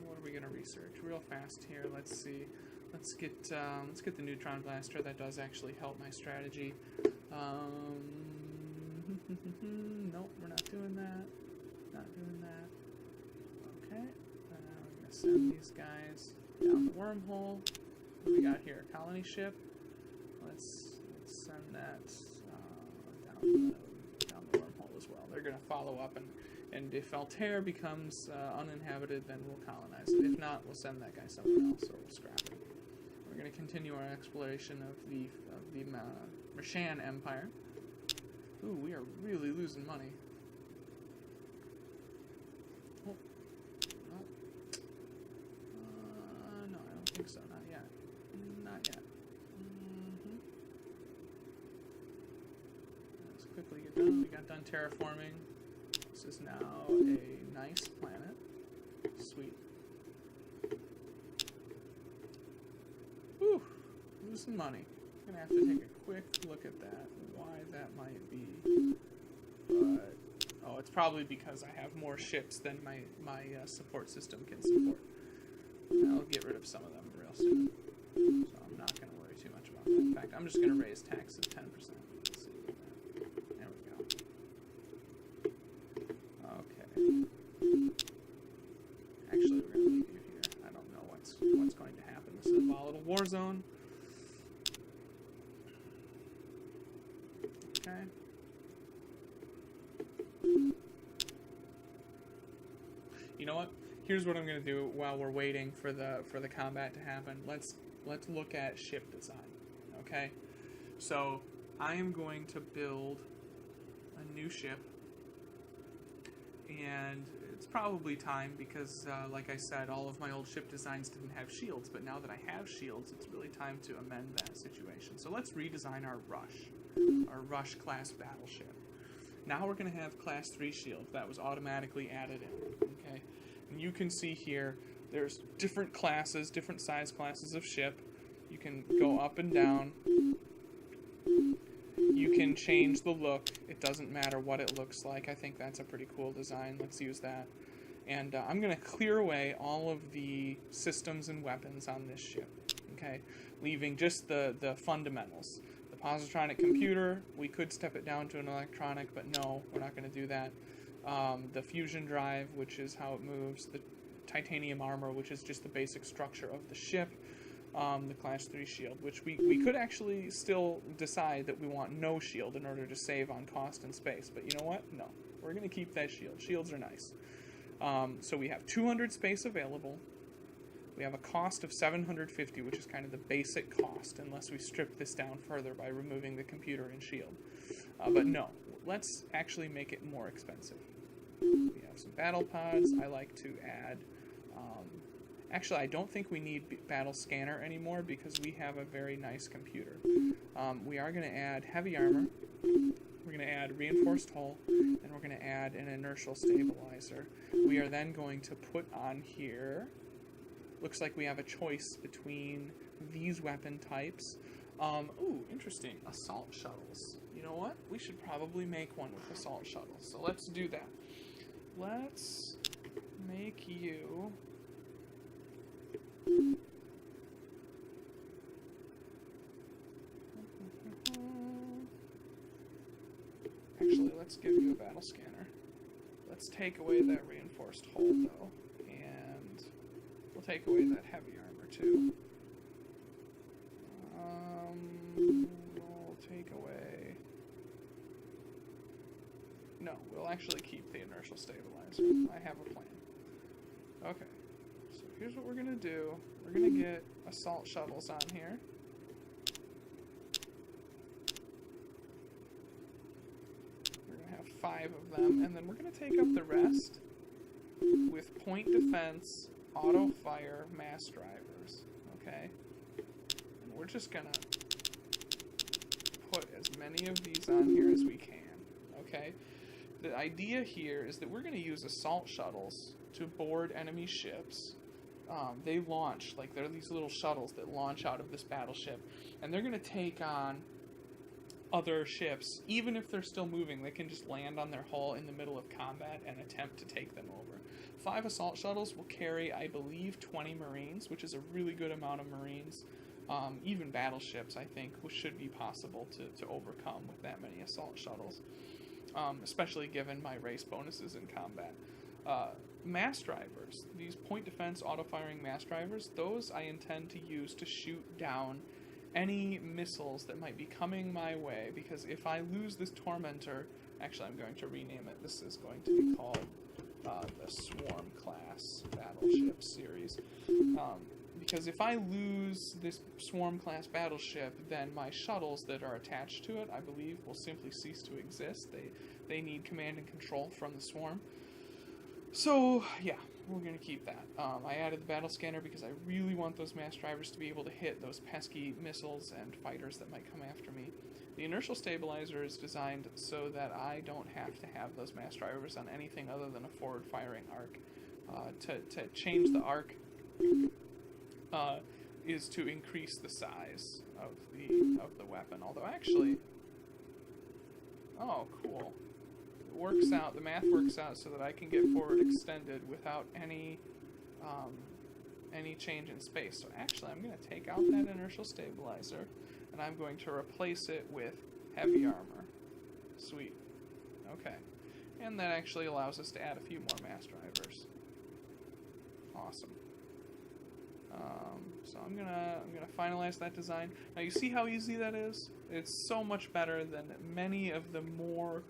What are we gonna research real fast here? Let's see. Let's get the neutron blaster. That does actually help my strategy. Nope, we're not doing that. Not doing that. Okay. We're gonna send these guys down the wormhole. What do we got here? Colony ship. Let's send that down the wormhole as well. They're going to follow up, and if Altair becomes uninhabited, then we'll colonize it. If not, we'll send that guy somewhere else, or we'll scrap it. We're going to continue our exploration of the Mershan Empire. Ooh, we are really losing money. Oh, no, I don't think so. Not yet. Not yet. Let's quickly get done. We got done terraforming. This is now a nice planet. Sweet. Whew, losing money. I'm gonna have to take a quick look at that, why that might be. But oh, it's probably because I have more ships than my support system can support. I'll get rid of some of them real soon, so I'm not gonna worry too much about that. In fact, I'm just gonna raise taxes 10%. Let's see. There we go. Okay. Actually, we're gonna leave you here. I don't know what's going to happen. This is a volatile war zone. Okay. You know what? Here's what I'm going to do while we're waiting for the combat to happen. Let's look at ship design. Okay? So, I am going to build a new ship, and it's probably time because, like I said, all of my old ship designs didn't have shields, but now that I have shields, it's really time to amend that situation. So let's redesign our Rush class battleship. Now we're going to have class 3 shields. That was automatically added in. Okay? And you can see here, there's different classes, different size classes of ship. You can go up and down. You can change the look. It doesn't matter what it looks like. I think that's a pretty cool design. Let's use that. And I'm going to clear away all of the systems and weapons on this ship. Okay? Leaving just the fundamentals. The positronic computer, we could step it down to an electronic, but no, we're not going to do that. The fusion drive, which is how it moves. The titanium armor, which is just the basic structure of the ship. The class 3 shield, which we could actually still decide that we want no shield in order to save on cost and space. But you know what? No. We're going to keep that shield. Shields are nice. So we have 200 space available. We have a cost of 750, which is kind of the basic cost, unless we strip this down further by removing the computer and shield. But no, let's actually make it more expensive. We have some battle pods. I like to add... actually, I don't think we need battle scanner anymore because we have a very nice computer. We are going to add heavy armor. We're going to add reinforced hull, and we're going to add an inertial stabilizer. We are then going to put on here... Looks like we have a choice between these weapon types. Ooh, interesting. Assault shuttles. You know what? We should probably make one with assault shuttles. So let's do that. Let's make you... Actually, let's give you a battle scanner. Let's take away that reinforced hull, though. And we'll take away that heavy armor, too. We'll take away... No, we'll actually keep the inertial stabilizer. I have a plan. Okay. So here's what we're going to do. We're going to get assault shuttles on here. We're going to have 5 of them, and then we're going to take up the rest with point defense, auto fire, mass drivers. Okay? And we're just going to put as many of these on here as we can. Okay? The idea here is that we're going to use assault shuttles to board enemy ships. They launch, like they're these little shuttles that launch out of this battleship, and they're going to take on other ships. Even if they're still moving, they can just land on their hull in the middle of combat and attempt to take them over. 5 assault shuttles will carry, I believe, 20 Marines, which is a really good amount of Marines. Even battleships, I think, should be possible to overcome with that many assault shuttles. Especially given my race bonuses in combat. Mass drivers, these point defense auto-firing mass drivers, those I intend to use to shoot down any missiles that might be coming my way, because if I lose this Tormentor, actually I'm going to rename it, this is going to be called the Swarm class battleship series. Because if I lose this Swarm class battleship, then my shuttles that are attached to it, I believe, will simply cease to exist. They need command and control from the Swarm. So, yeah, we're going to keep that. I added the battle scanner because I really want those mass drivers to be able to hit those pesky missiles and fighters that might come after me. The inertial stabilizer is designed so that I don't have to have those mass drivers on anything other than a forward-firing arc. To change the arc is to increase the size of the weapon. Although, actually... Oh, cool. Works out, the math works out so that I can get forward extended without any change in space. So actually I'm going to take out that inertial stabilizer and I'm going to replace it with heavy armor. Sweet. Okay. And that actually allows us to add a few more mass drivers. Awesome. So I'm gonna finalize that design. Now you see how easy that is? It's so much better than many of the more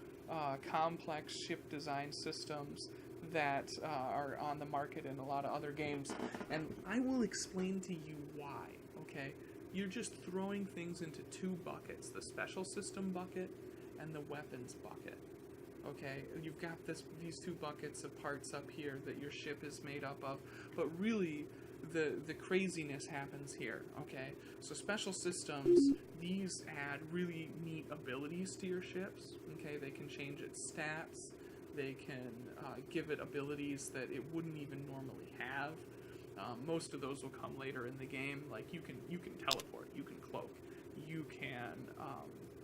complex ship design systems that are on the market in a lot of other games. And I will explain to you why, okay? You're just throwing things into 2 buckets, the special system bucket and the weapons bucket. Okay, you've got these 2 buckets of parts up here that your ship is made up of, but really the craziness happens here, okay? So special systems, these add really neat abilities to your ships, okay? They can change its stats, they can give it abilities that it wouldn't even normally have. Most of those will come later in the game, like you can teleport, you can cloak, you can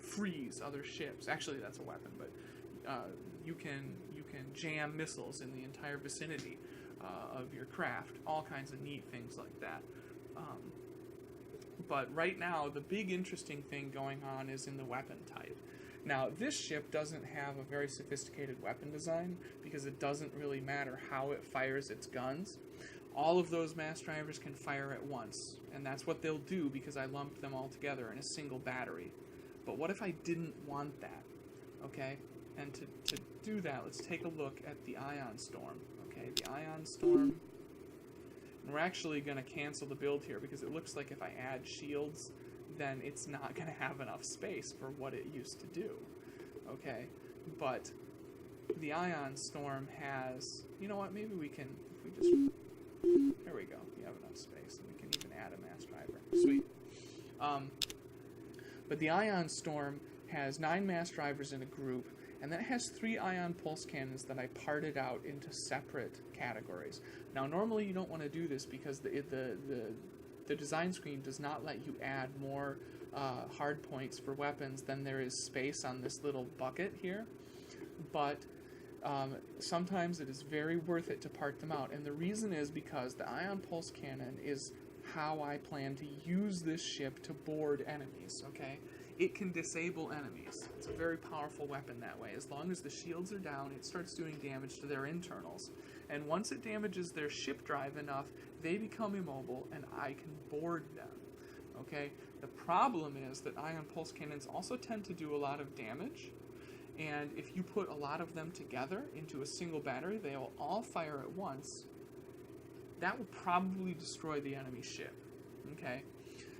freeze other ships. Actually, that's a weapon, but you can jam missiles in the entire vicinity of your craft, all kinds of neat things like that. But right now, the big interesting thing going on is in the weapon type. Now, this ship doesn't have a very sophisticated weapon design because it doesn't really matter how it fires its guns. All of those mass drivers can fire at once, and that's what they'll do because I lumped them all together in a single battery. But what if I didn't want that? Okay? And to do that, let's take a look at the Ion Storm. Okay, the Ion Storm And we're actually going to cancel the build here because it looks like if I add shields, then it's not going to have enough space for what it used to do. Okay, but the Ion Storm has, you know what, maybe we can, if we just, there we go, we have enough space, and we can even add a mass driver. Sweet. But the Ion Storm has 9 mass drivers in a group, and then it has 3 ion pulse cannons that I parted out into separate categories. Now, normally you don't want to do this because the design screen does not let you add more hard points for weapons than there is space on this little bucket here. But sometimes it is very worth it to part them out, and the reason is because the ion pulse cannon is how I plan to use this ship to board enemies, okay? It can disable enemies. It's a very powerful weapon that way. As long as the shields are down, it starts doing damage to their internals. And once it damages their ship drive enough, they become immobile, and I can board them, okay? The problem is that ion pulse cannons also tend to do a lot of damage, and if you put a lot of them together into a single battery, they will all fire at once. That will probably destroy the enemy ship, okay?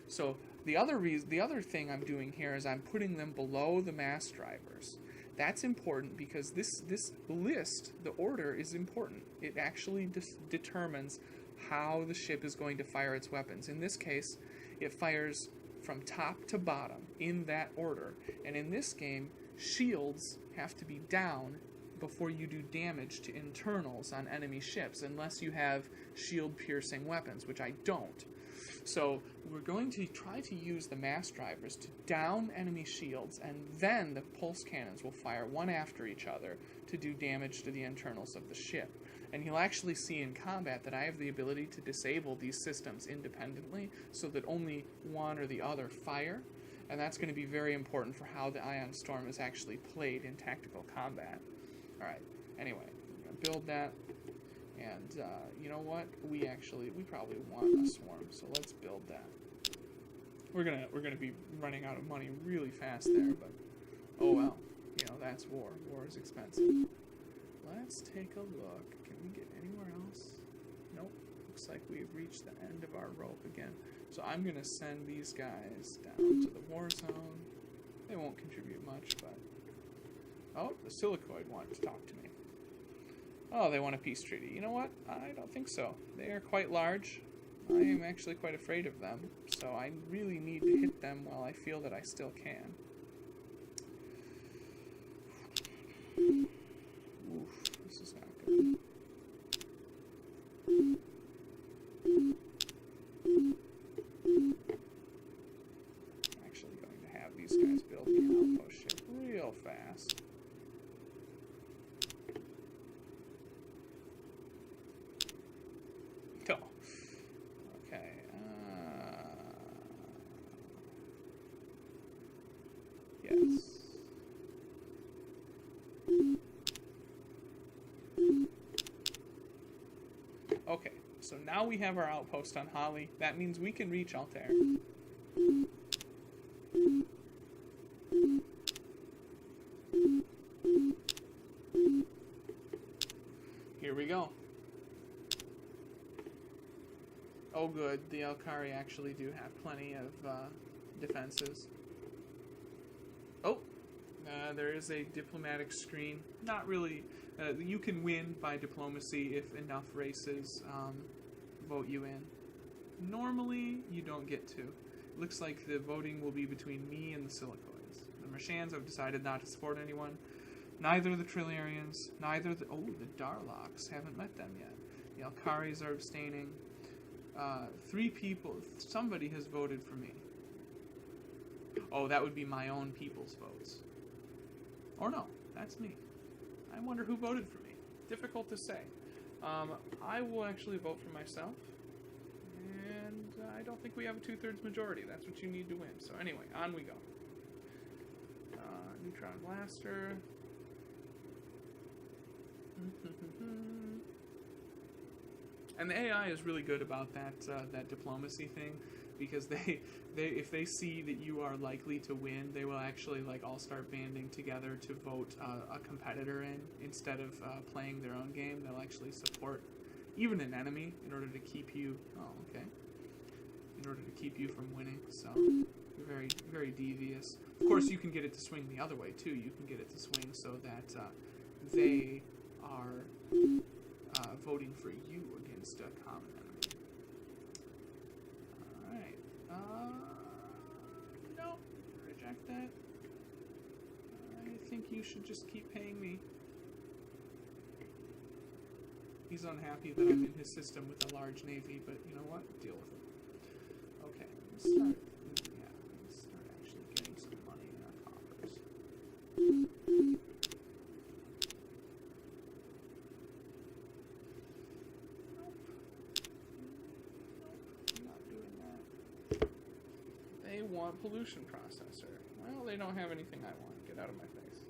So the other thing I'm doing here is I'm putting them below the mass drivers. That's important because this list, the order, is important. It actually determines how the ship is going to fire its weapons. In this case, it fires from top to bottom in that order. And in this game, shields have to be down before you do damage to internals on enemy ships, unless you have shield-piercing weapons, which I don't. So we're going to try to use the mass drivers to down enemy shields, and then the pulse cannons will fire one after each other to do damage to the internals of the ship. And you'll actually see in combat that I have the ability to disable these systems independently so that only one or the other fire, and that's going to be very important for how the Ion Storm is actually played in tactical combat. Alright, anyway, I'm going to build that. And, you know what? We probably want a swarm, so let's build that. We're gonna be running out of money really fast there, but oh well. You know, that's war. War is expensive. Let's take a look. Can we get anywhere else? Nope. Looks like we've reached the end of our rope again. So I'm gonna send these guys down to the war zone. They won't contribute much, but... Oh, the Silicoid wanted to talk to me. Oh, they want a peace treaty. You know what? I don't think so. They are quite large. I am actually quite afraid of them, so I really need to hit them while I feel that I still can. Oof, this is not good. I'm actually going to have these guys build the outpost ship real fast. Okay, so now we have our outpost on Holly. That means we can reach Altair. Here we go. Oh good, the Alkari actually do have plenty of defenses. Oh! There is a diplomatic screen. Not really. You can win by diplomacy if enough races vote you in. Normally, you don't get to. It looks like the voting will be between me and the Silicoids. The Marshans have decided not to support anyone. Neither the Trilliarians, neither the... Oh, the Darlocks. Haven't met them yet. The Alkaris are abstaining. 3 people... Somebody has voted for me. Oh, that would be my own people's votes. Or no, that's me. I wonder who voted for me. Difficult to say. I will actually vote for myself. And I don't think we have a 2/3 majority. That's what you need to win. So anyway, on we go. Neutron Blaster. And the AI is really good about that diplomacy thing, because they if they see that you are likely to win, they will actually all start banding together to vote a competitor in instead of playing their own game. They'll actually support even an enemy, in order to keep you. Oh, okay. In order to keep you from winning. So you're very, very devious. Of course, you can get it to swing the other way too. You can get it to swing so that they are voting for you against a common enemy. All right. No, reject that. I think you should just keep paying me. He's unhappy that I'm in his system with a large navy, but you know what? Deal with it. Okay, let's start. Yeah, let's start actually getting some money in our coffers. Nope. I'm not doing that. They want pollution processor. Well, they don't have anything I want. Get out of my face.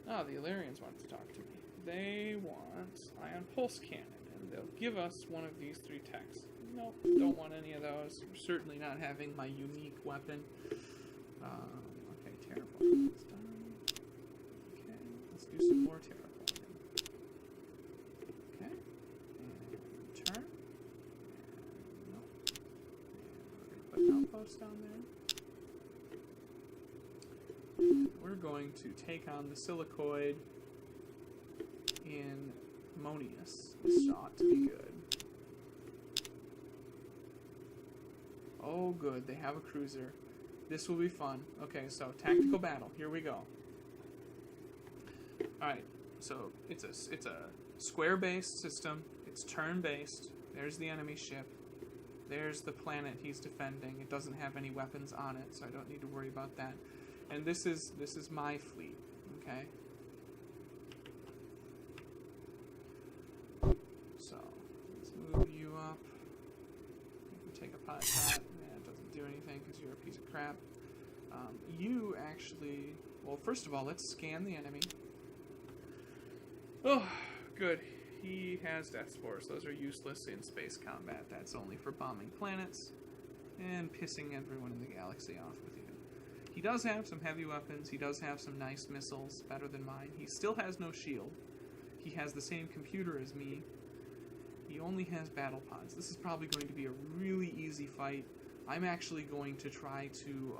Ah, the Illyrians want to talk to me. They want ion pulse cannon, and they'll give us one of these 3 techs. Nope, don't want any of those. We're certainly not having my unique weapon. Okay, terraforming is done. Okay, let's do some more terraforming. Okay, and turn. And nope. And we're going to put an outpost down there. We're going to take on the silicoid in Monius. This ought to be good. Oh, good. They have a cruiser. This will be fun. Okay, so tactical battle. Here we go. All right. So it's a square-based system. It's turn-based. There's the enemy ship. There's the planet he's defending. It doesn't have any weapons on it, so I don't need to worry about that. And this is my fleet. Okay. So let's move you up. You can take a pot shot. Yeah, it doesn't do anything because you're a piece of crap. You actually, well, first of all, let's scan the enemy. Oh, good. He has death spores. Those are useless in space combat. That's only for bombing planets and pissing everyone in the galaxy off with you. He does have some heavy weapons. He does have some nice missiles, better than mine. He still has no shield. He has the same computer as me. He only has battle pods. This is probably going to be a really easy fight. I'm actually going to try to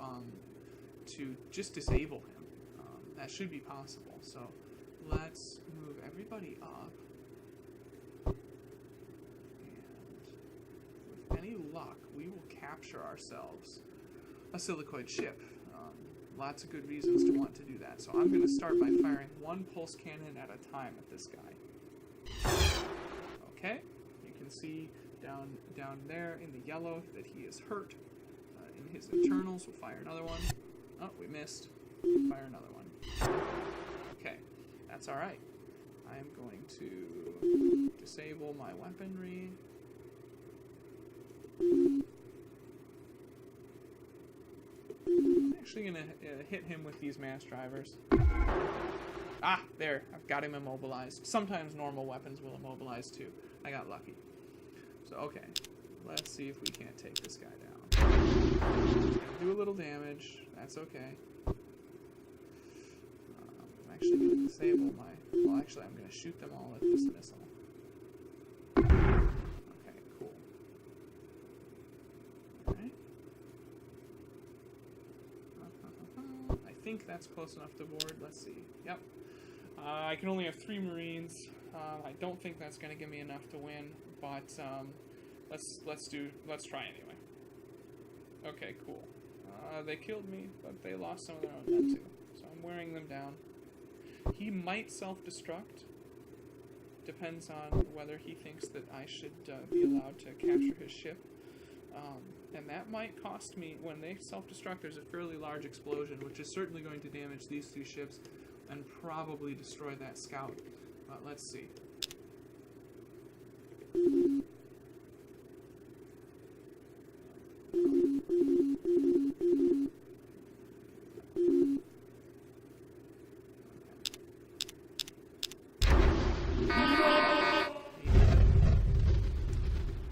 just disable him. That should be possible. So let's move everybody up. And with any luck, we will capture ourselves a silicoid ship. Lots of good reasons to want to do that. So I'm going to start by firing 1 pulse cannon at a time at this guy. Okay, you can see down there in the yellow that he is hurt. In his internals, we'll fire another one. Oh, we missed. Fire another one. Okay, that's all right. I'm going to disable my weaponry. I'm actually going to hit him with these mass drivers. Ah, there. I've got him immobilized. Sometimes normal weapons will immobilize too. I got lucky. So, okay. Let's see if we can't take this guy down. Do a little damage. That's okay. I'm actually going to disable my... Well, actually, I'm going to shoot them all at this missile. Okay, cool. Alright. I think that's close enough to board. Let's see. Yep. I can only have 3 Marines. I don't think that's going to give me enough to win, but let's try anyway. Okay, cool. They killed me, but they lost some of their own men too. So I'm wearing them down. He might self-destruct. Depends on whether he thinks that I should be allowed to capture his ship. And that might cost me, when they self-destruct, there's a fairly large explosion, which is certainly going to damage these 2 ships and probably destroy that scout. But let's see.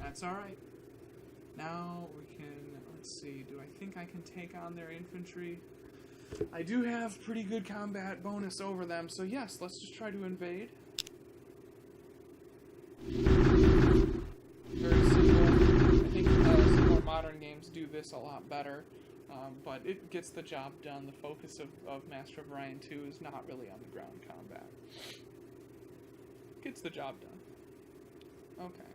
That's alright. Now we can, let's see, do I think I can take on their infantry? I do have pretty good combat bonus over them, so yes, let's just try to invade. modern games do this a lot better, but it gets the job done. The focus of Master of Orion 2 is not really on the ground combat. Gets the job done. Okay.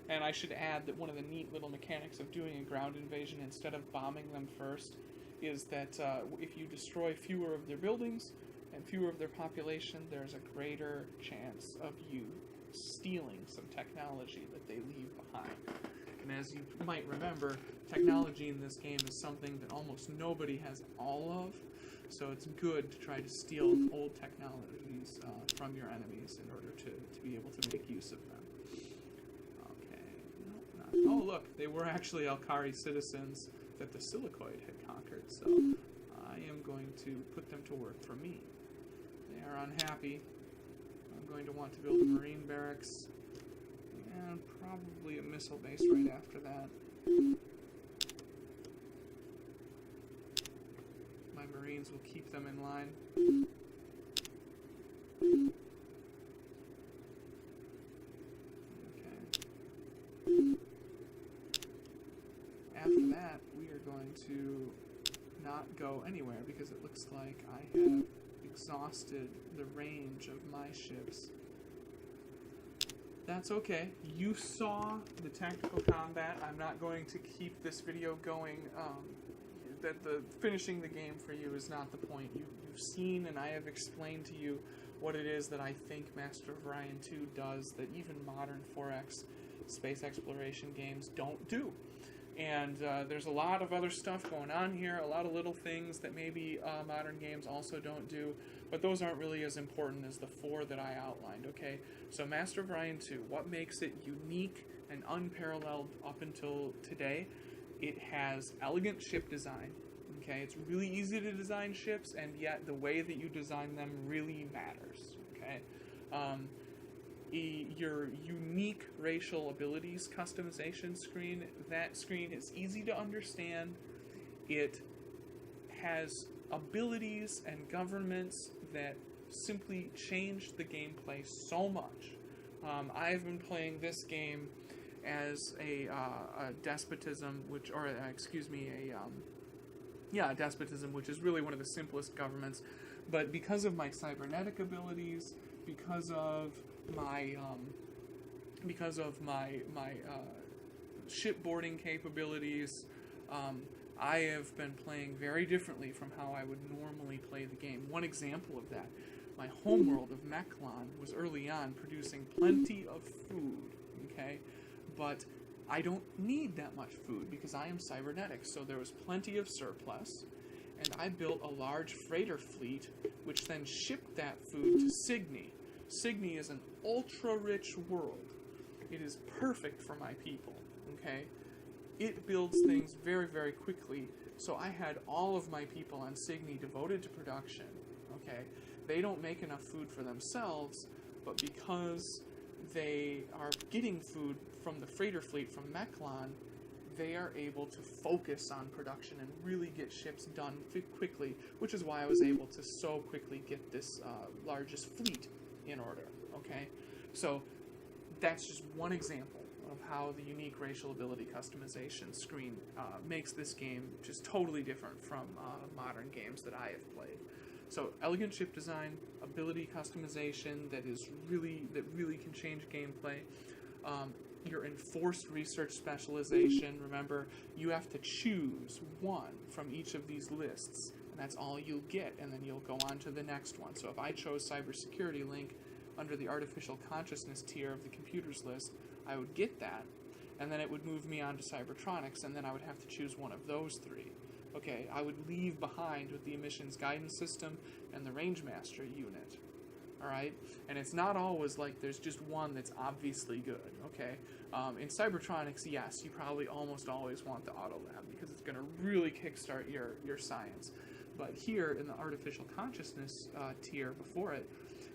And I should add that one of the neat little mechanics of doing a ground invasion instead of bombing them first is that if you destroy fewer of their buildings and fewer of their population, there's a greater chance of you stealing some technology that they leave behind. And as you might remember, technology in this game is something that almost nobody has all of, so it's good to try to steal old technologies from your enemies in order to be able to make use of them. Oh, look, they were actually Alkari citizens that the Silicoid had conquered, so I am going to put them to work for me. They are unhappy. I'm going to want to build a marine barracks, and probably a missile base right after that. My marines will keep them in line. After that, we are going to not go anywhere because it looks like I have exhausted the range of my ships. That's okay. You saw the tactical combat. I'm not going to keep this video going. Finishing the game for you is not the point. You've seen and I have explained to you what it is that I think Master of Orion 2 does that even modern 4X space exploration games don't do. And there's a lot of other stuff going on here, a lot of little things that maybe modern games also don't do, but those aren't really as important as the 4 that I outlined, okay? So Master of Orion 2, what makes it unique and unparalleled up until today? It has elegant ship design, okay? It's really easy to design ships, and yet the way that you design them really matters, okay? Your unique racial abilities customization screen, that screen is easy to understand. It has abilities and governments that simply change the gameplay so much. I've been playing this game as a despotism, despotism, which is really one of the simplest governments, but because of my cybernetic abilities, because of my shipboarding capabilities, I have been playing very differently from how I would normally play the game. One example of that, my homeworld of Mechlon was early on producing plenty of food, okay? But I don't need that much food because I am cybernetic, so there was plenty of surplus, and I built a large freighter fleet, which then shipped that food to Signy. Signy is an ultra-rich world. It is perfect for my people, okay? It builds things very, very quickly, so I had all of my people on Signy devoted to production, okay? They don't make enough food for themselves, but because they are getting food from the freighter fleet from Mechlon, they are able to focus on production and really get ships done quickly, which is why I was able to so quickly get this largest fleet in order, okay? So that's just one example of how the unique racial ability customization screen makes this game just totally different from modern games that I have played. So elegant ship design, ability customization that really can change gameplay. Your enforced research specialization. Remember, you have to choose one from each of these lists, and that's all you'll get, and then you'll go on to the next one. So if I chose cybersecurity link under the artificial consciousness tier of the computers list, I would get that, and then it would move me on to cybertronics, and then I would have to choose one of those 3. Okay, I would leave behind with the emissions guidance system and the Rangemaster unit. Alright? And it's not always like there's just one that's obviously good, okay? In cybertronics, yes, you probably almost always want the auto lab because it's going to really kickstart your science. But here in the artificial consciousness tier before it,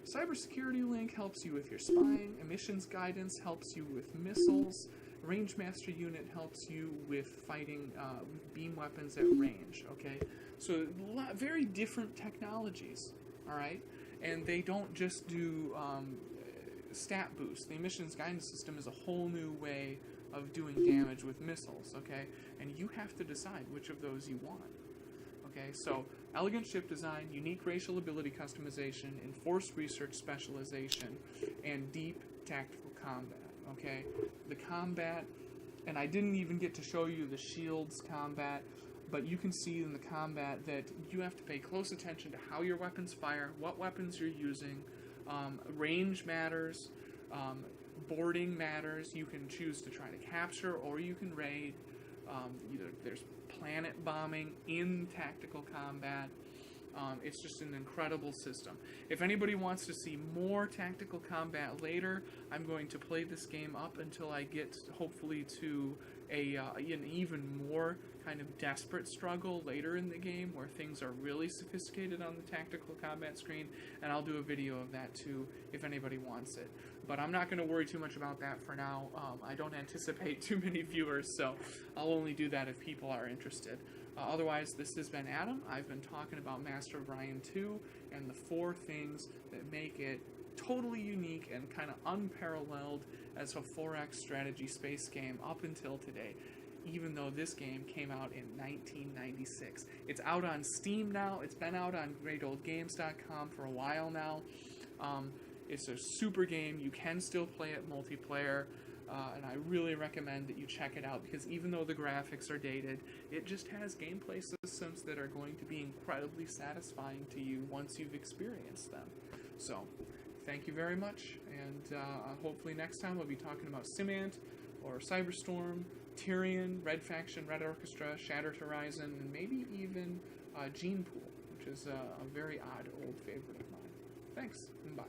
cybersecurity link helps you with your spying, emissions guidance helps you with missiles, Rangemaster unit helps you with fighting beam weapons at range, okay? So very different technologies, alright? And they don't just do stat boosts. The emissions guidance system is a whole new way of doing damage with missiles, okay? And you have to decide which of those you want. Okay, so elegant ship design, unique racial ability customization, enforced research specialization, and deep tactical combat. Okay, the combat, and I didn't even get to show you the shields combat, but you can see in the combat that you have to pay close attention to how your weapons fire, what weapons you're using, range matters, boarding matters. You can choose to try to capture or you can raid. Either there's planet bombing in tactical combat. It's just an incredible system. If anybody wants to see more tactical combat later, I'm going to play this game up until I get, hopefully, to an even more kind of desperate struggle later in the game where things are really sophisticated on the tactical combat screen, and I'll do a video of that too if anybody wants it. But I'm not going to worry too much about that for now. I don't anticipate too many viewers, so I'll only do that if people are interested. Otherwise, this has been Adam. I've been talking about Master of Orion 2 and the 4 things that make it totally unique and kind of unparalleled as a 4X strategy space game up until today, even though this game came out in 1996. It's out on Steam now. It's been out on greatoldgames.com for a while now. It's a super game. You can still play it multiplayer. And I really recommend that you check it out because even though the graphics are dated, it just has gameplay systems that are going to be incredibly satisfying to you once you've experienced them. So, thank you very much, and hopefully next time we'll be talking about Salient, or Cyberstorm, Tyrion, Red Faction, Red Orchestra, Shattered Horizon, and maybe even Gene Pool, which is a very odd old favorite of mine. Thanks, and bye.